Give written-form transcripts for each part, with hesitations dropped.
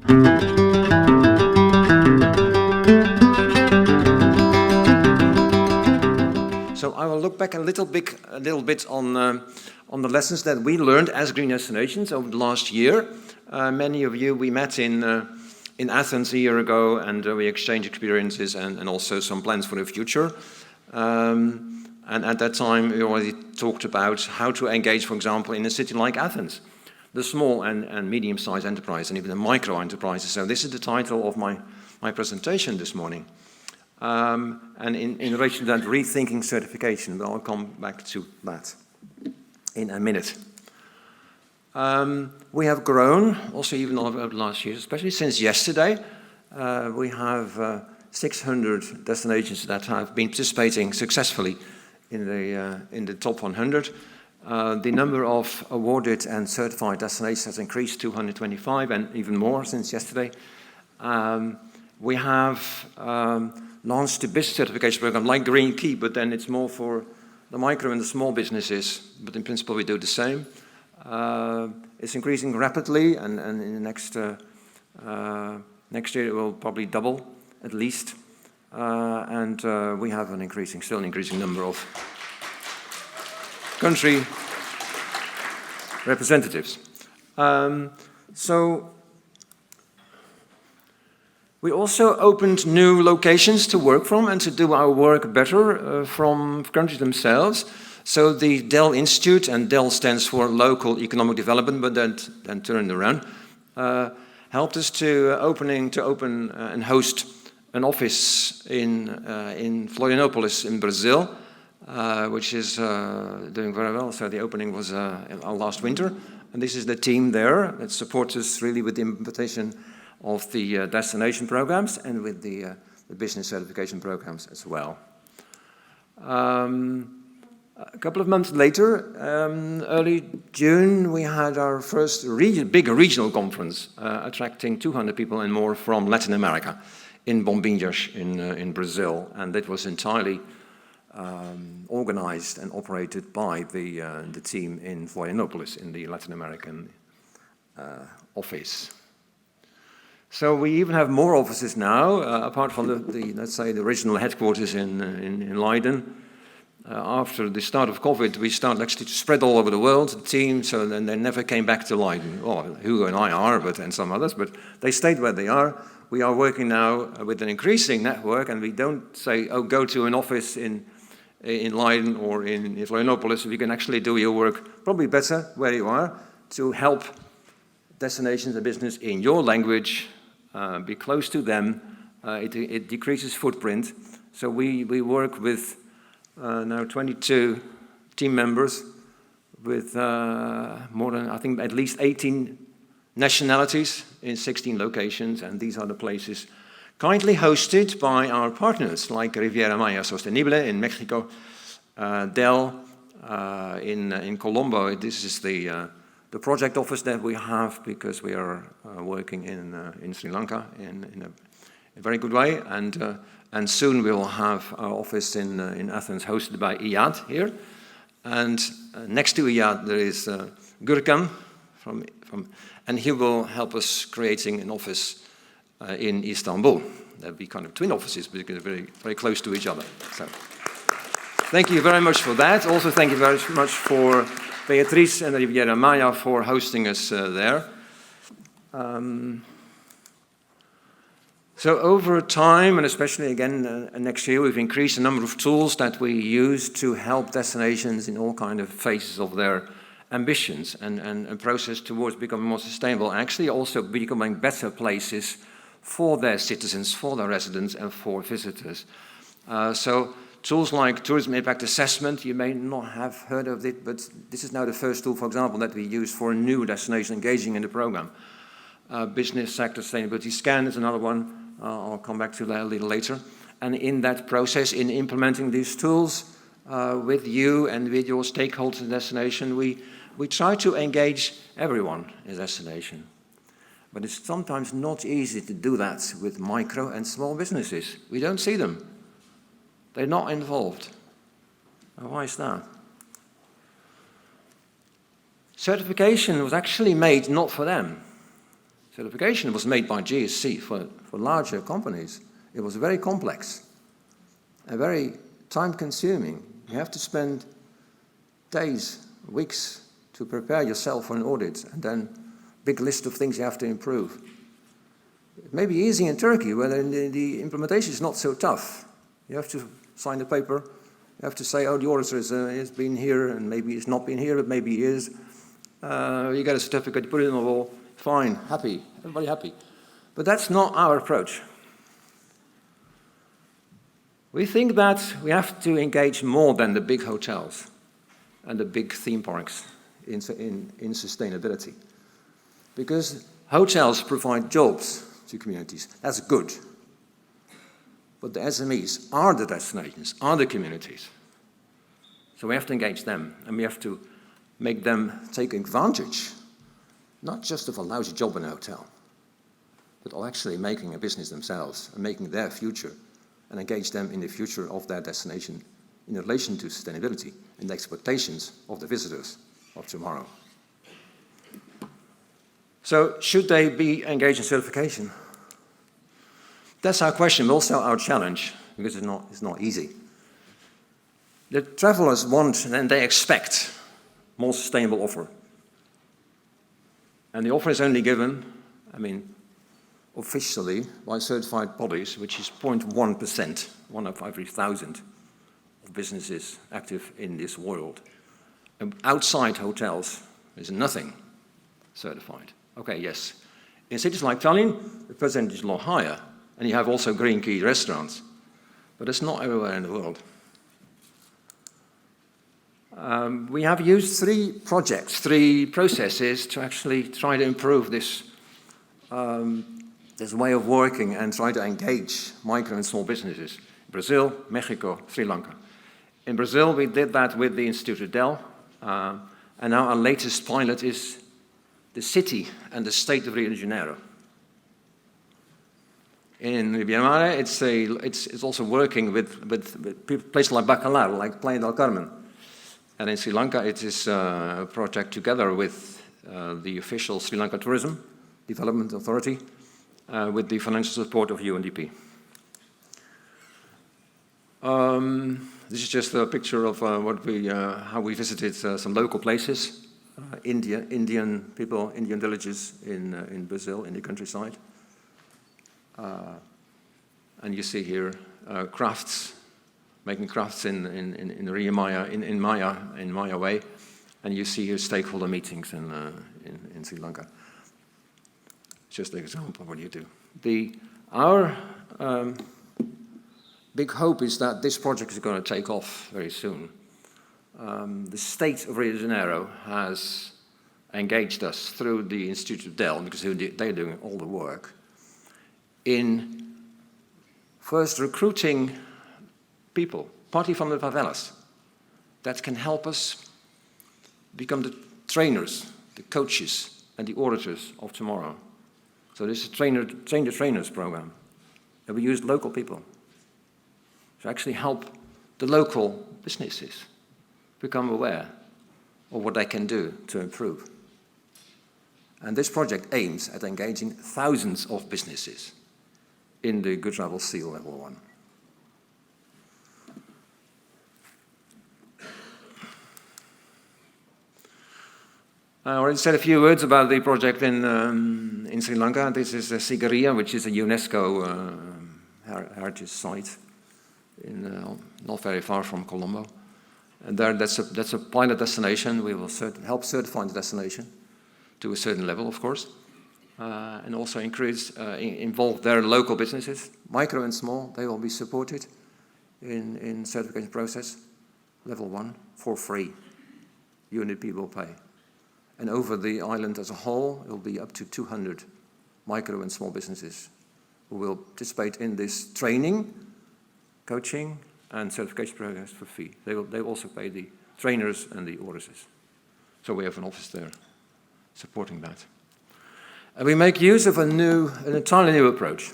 So I will look back a little bit on the lessons that we learned as green destinations over the last year. Many of you, we met in Athens a year ago, and we exchanged experiences and also some plans for the future. And at that time, we already talked about how to engage, for example, in a city like Athens, the small and medium-sized enterprise, and even the micro enterprises. So this is the title of my presentation this morning. And in relation to that, rethinking certification, but I'll come back to that in a minute. We have grown, also even over the last years, especially since yesterday. We have 600 destinations that have been participating successfully in the top 100. The number of awarded and certified destinations has increased to 125 and even more since yesterday. We have launched a business certification program like Green Key, but then it's more for the micro and the small businesses, but in principle we do the same. It's increasing rapidly, and in the next year it will probably double at least. And we have still an increasing number of country representatives. So we also opened new locations to work from and to do our work better from countries themselves. So the Dell Institute, and Dell stands for Local Economic Development, but then turned around, helped us to open and host an office in Florianópolis in Brazil, which is doing very well. So the opening was last winter, and this is the team there that supports us really with the implementation of the destination programs and with the business certification programs as well. A couple of months later, early June, we had our first big regional conference, attracting 200 people and more from Latin America in Bombinhas in Brazil, and that was entirely organized and operated by the team in Florianópolis in the Latin American office. So we even have more offices now, apart from let's say, the original headquarters in Leiden. After the start of COVID, we started actually to spread all over the world, the team, so then they never came back to Leiden. Well, Hugo and I are, and some others, but they stayed where they are. We are working now with an increasing network, and we don't say, oh, go to an office in Leiden or in Florianópolis. You can actually do your work probably better where you are to help destinations and business in your language, be close to them. It decreases footprint. So we work with now 22 team members with more than, I think, at least 18 nationalities in 16 locations, and these are the places kindly hosted by our partners like Riviera Maya Sostenible in Mexico, Dell in Colombo. This is the project office that we have because we are working in Sri Lanka in a very good way, and soon we will have our office in Athens hosted by Iyad here, and next to Iyad there is Gürkan and he will help us creating an office in Istanbul. There'll be kind of twin offices because they're very, very close to each other. So thank you very much for that. Also thank you very much for Beatriz and Riviera Maya for hosting us there. So over time, and especially again next year, we've increased the number of tools that we use to help destinations in all kind of phases of their ambitions and process towards becoming more sustainable, actually also becoming better places for their citizens, for their residents, and for visitors. So tools like tourism impact assessment, you may not have heard of it, but this is now the first tool, for example, that we use for a new destination engaging in the program. Business sector sustainability scan is another one. I'll come back to that a little later. And in that process, in implementing these tools with you and with your stakeholders in destination, we try to engage everyone in destination. But it's sometimes not easy to do that with micro and small businesses. We don't see them. They're not involved. Now, why is that? Certification was actually made not for them. certification was made by GSTR for larger companies. It was very complex and very time-consuming. You have to spend days, weeks to prepare yourself for an audit, and then big list of things you have to improve. It may be easy in Turkey, where the implementation is not so tough. You have to sign the paper. You have to say, oh, the auditor has been here, and maybe he's not been here, but maybe he is. You get a certificate, you put it in the wall, fine, happy, everybody happy. But that's not our approach. We think that we have to engage more than the big hotels and the big theme parks in sustainability. Because hotels provide jobs to communities. That's good. But the SMEs are the destinations, are the communities. So we have to engage them, and we have to make them take advantage, not just of a lousy job in a hotel, but of actually making a business themselves and making their future, and engage them in the future of their destination in relation to sustainability and the expectations of the visitors of tomorrow. So should they be engaged in certification? That's our question, but also our challenge, because it's not easy. The travelers want and they expect more sustainable offer. And the offer is only given, officially by certified bodies, which is 0.1%, 1 of every 1,000 of businesses active in this world. And outside hotels, there's nothing certified. Okay, yes. In cities like Tallinn, the percentage is a lot higher, and you have also green key restaurants, but it's not everywhere in the world. We have used 3 projects, 3 processes to actually try to improve this way of working and try to engage micro and small businesses. Brazil, Mexico, Sri Lanka. In Brazil, we did that with the Instituto Del, and now our latest pilot is the city and the state of Rio de Janeiro. In Myanmar, it's also working with places like Bacalar, like Playa del Carmen. And in Sri Lanka, it is a project together with the official Sri Lanka Tourism Development Authority, with the financial support of UNDP. This is just a picture of how we visited some local places, Indian people, Indian villages in Brazil, in the countryside. And you see here crafts, making crafts in Maya way, and you see here stakeholder meetings in Sri Lanka. Just an example of what you do. Our big hope is that this project is going to take off very soon. The state of Rio de Janeiro has engaged us through the Instituto Del, because they're doing all the work, in first recruiting people, partly from the favelas, that can help us become the trainers, the coaches, and the auditors of tomorrow. So this is a train the trainers program, and we use local people to actually help the local businesses become aware of what they can do to improve. And this project aims at engaging thousands of businesses in the Good Travel Seal Level 1. I already said a few words about the project in Sri Lanka. This is Sigiriya, which is a UNESCO heritage site not very far from Colombo. And that's a pilot destination. We will help certify the destination to a certain level, of course, and also involve their local businesses, micro and small. They will be supported in certification process, level 1, for free. UNDP will pay. And over the island as a whole, it will be up to 200 micro and small businesses who will participate in this training, coaching, and certification programs for fee. They also pay the trainers and the auditors. So we have an office there supporting that. And we make use of an entirely new approach.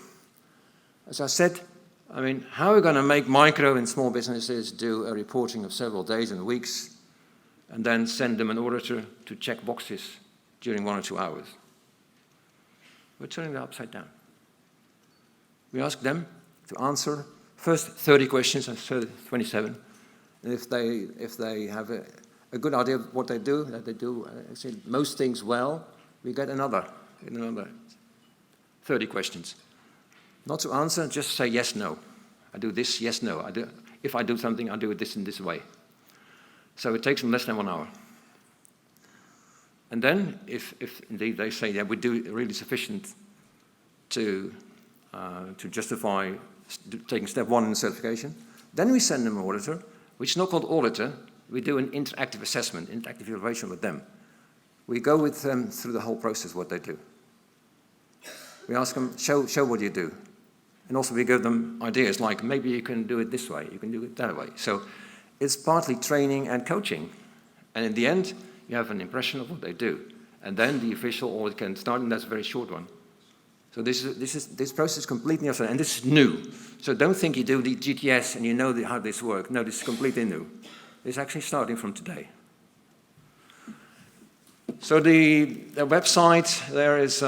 As I said, how are we going to make micro and small businesses do a reporting of several days and weeks, and then send them an auditor to check boxes during 1 or 2 hours? We're turning that upside down. We ask them to answer first 30 questions and 27. And if they have a good idea of what they do, that they do actually most things well, we get another 30 questions. Not to answer, just say yes, no. I do this, yes, no. If I do something, I do it this in this way. So it takes them less than 1 hour. And then, if indeed they say, yeah, we do really sufficient to justify taking step 1 in certification, then we send them an auditor, which is not called auditor. We do an interactive assessment, interactive evaluation with them. We go with them through the whole process, what they do. We ask them, show what you do. And also we give them ideas like, maybe you can do it this way, you can do it that way. So it's partly training and coaching. And in the end, you have an impression of what they do. And then the official audit can start, and that's a very short one. So this process is completely new, and this is new. So don't think you do the GTS and you know how this works. No, this is completely new. It's actually starting from today. So the website there is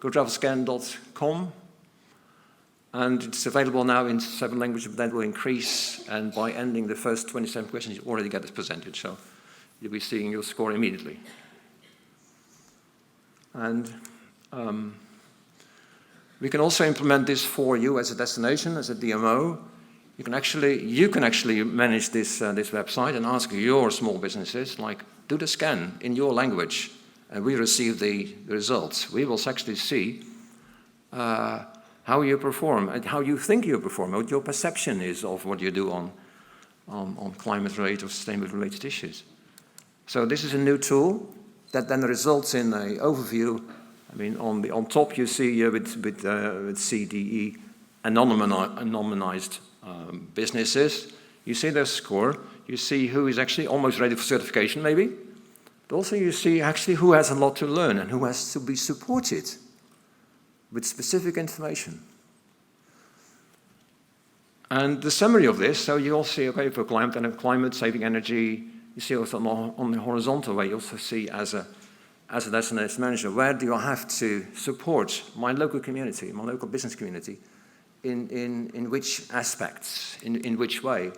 goodtravelscan.com, and it's available now in 7 languages, but that will increase, and by ending the first 27 questions, you already get this percentage, so you'll be seeing your score immediately. And we can also implement this for you as a destination, as a DMO. You can actually manage this website and ask your small businesses, like, do the scan in your language, and we receive the results. We will actually see how you perform and how you think you perform, what your perception is of what you do on climate-related or sustainability-related issues. So this is a new tool that then results in an overview. I mean, on top you see with CDE anonymized businesses. You see their score. You see who is actually almost ready for certification, maybe. But also you see actually who has a lot to learn and who has to be supported with specific information. And the summary of this, so you all see, okay, for climate, saving energy, you see also on the horizontal way, you also see as a destination manager, where do I have to support my local community, my local business community, in which aspects, in which way?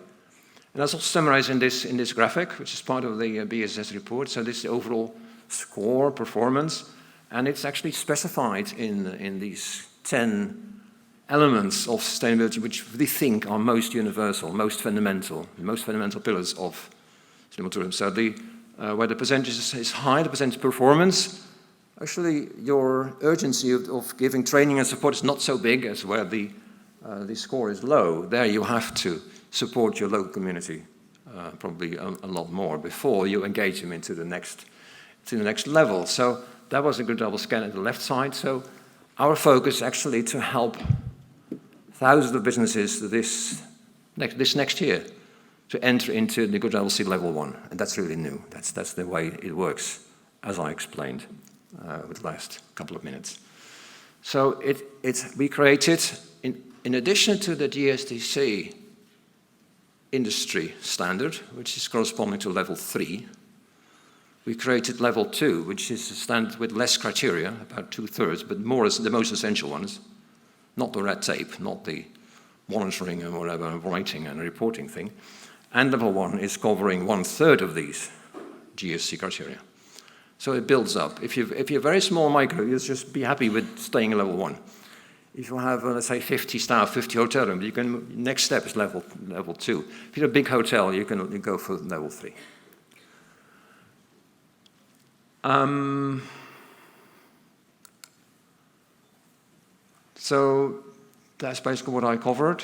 And that's also summarized in this graphic, which is part of the BSS report. So this is the overall score, performance, and it's actually specified in these 10 elements of sustainability, which we think are most universal, most fundamental, the most fundamental pillars of sustainable tourism. So where the percentage is high, the percentage performance, actually your urgency of giving training and support is not so big as where the score is low. There you have to support your local community probably a lot more before you engage them into the next level. So that was a good double scan at the left side. So our focus is actually to help thousands of businesses this next year to enter into the Good Level C Level 1. And that's really new. That's the way it works, as I explained with the last couple of minutes. So we created, in addition to the GSTC industry standard, which is corresponding to Level 3, we created Level 2, which is a standard with less criteria, about 2/3, but more as the most essential ones, not the red tape, not the monitoring and whatever, writing and reporting thing. And Level 1 is covering 1/3 of these GSC criteria. So it builds up. If you're very small micro, you'll just be happy with staying at Level 1. If you have, let's say, 50 staff, 50 hotel rooms, next step is level 2. If you're a big hotel, you go for Level 3. So that's basically what I covered.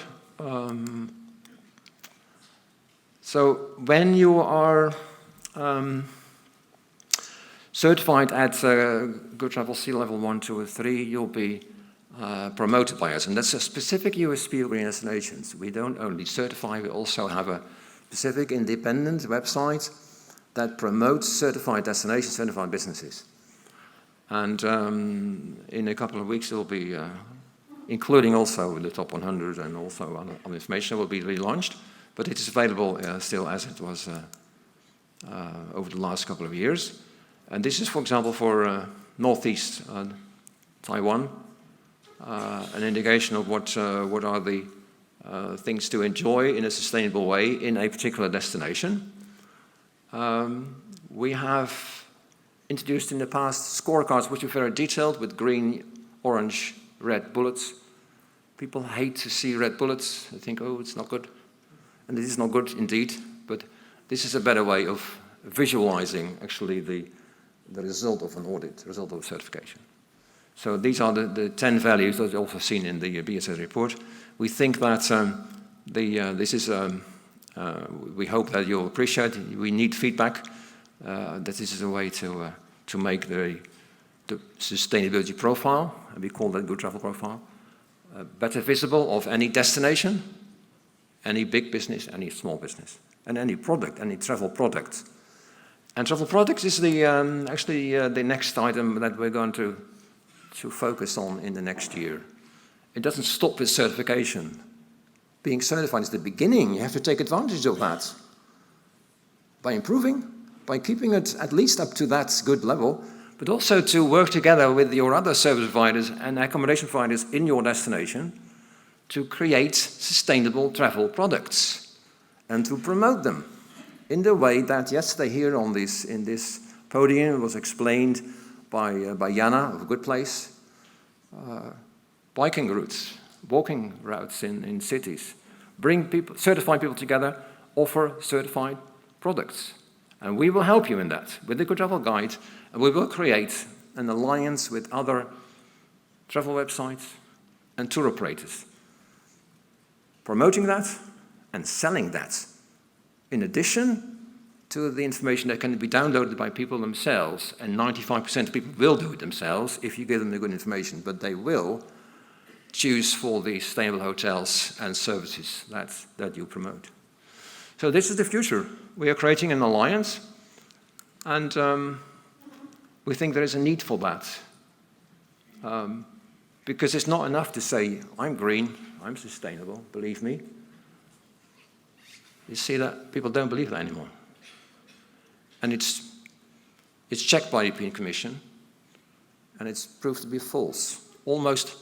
So when you are certified at Good Travel C Level 1, 2, or 3, you'll be promoted by us. And that's a specific USP of Green Destinations. We don't only certify, we also have a specific independent website that promotes certified destinations, certified businesses. And in a couple of weeks, it will be, including also the top 100 and also other information, will be relaunched. But it is available still as it was over the last couple of years. And this is, for example, for Northeast Taiwan, an indication of what are the things to enjoy in a sustainable way in a particular destination. We have introduced in the past scorecards which are very detailed with green, orange, red bullets. People hate to see red bullets. They think, oh, it's not good. And it is not good indeed, but this is a better way of visualizing actually the result of an audit, the result of a certification. So these are the 10 values that are also seen in the BSA report. We think that we hope that you'll appreciate it. We need feedback. That this is a way to make the sustainability profile, and we call that good travel profile, better visible of any destination, any big business, any small business, and any product, any travel product. And travel products is actually the next item that we're going to focus on in the next year. It doesn't stop with certification. Being certified is the beginning. You have to take advantage of that by improving, by keeping it at least up to that good level, but also to work together with your other service providers and accommodation providers in your destination to create sustainable travel products and to promote them in the way that yesterday here in this podium was explained by Jana of A Good Place. Biking routes, walking routes in cities, bring people, certified people together, offer certified products. And we will help you in that with the Good Travel Guide, and we will create an alliance with other travel websites and tour operators, promoting that and selling that, in addition to the information that can be downloaded by people themselves, and 95% of people will do it themselves if you give them the good information, but they will choose for the sustainable hotels and services that you promote. So this is the future. We are creating an alliance, and we think there is a need for that. Because it's not enough to say, I'm green, I'm sustainable, believe me. You see that people don't believe that anymore. And it's checked by the European Commission, and it's proved to be false. Almost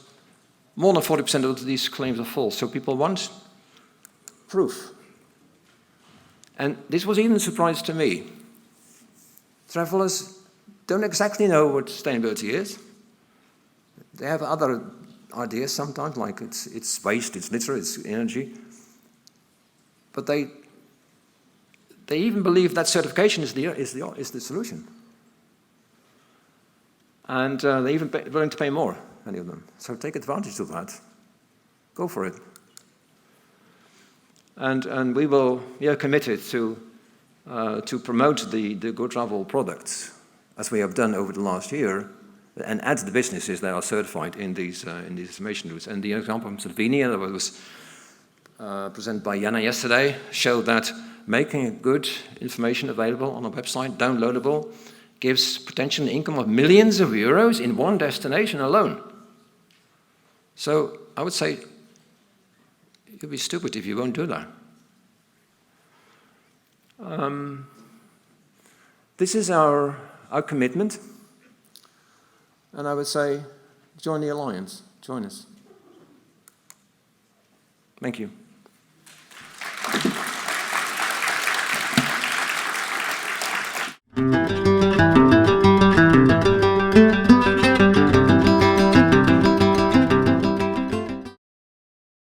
more than 40% of these claims are false, so people want proof. And this was even a surprise to me. Travelers don't exactly know what sustainability is. They have other ideas sometimes, like it's waste, it's litter, it's energy. But they even believe that certification is the solution. And they're even willing to pay more, many of them. So take advantage of that. Go for it. And we are committed to promote the good travel products, as we have done over the last year, and add the businesses that are certified in these information routes. And the example from Slovenia that was presented by Jana yesterday showed that making good information available on a website, downloadable, gives potential income of millions of euros in one destination alone. So I would say you'd be stupid if you won't do that. This is our commitment, and I would say join the alliance, join us. Thank you.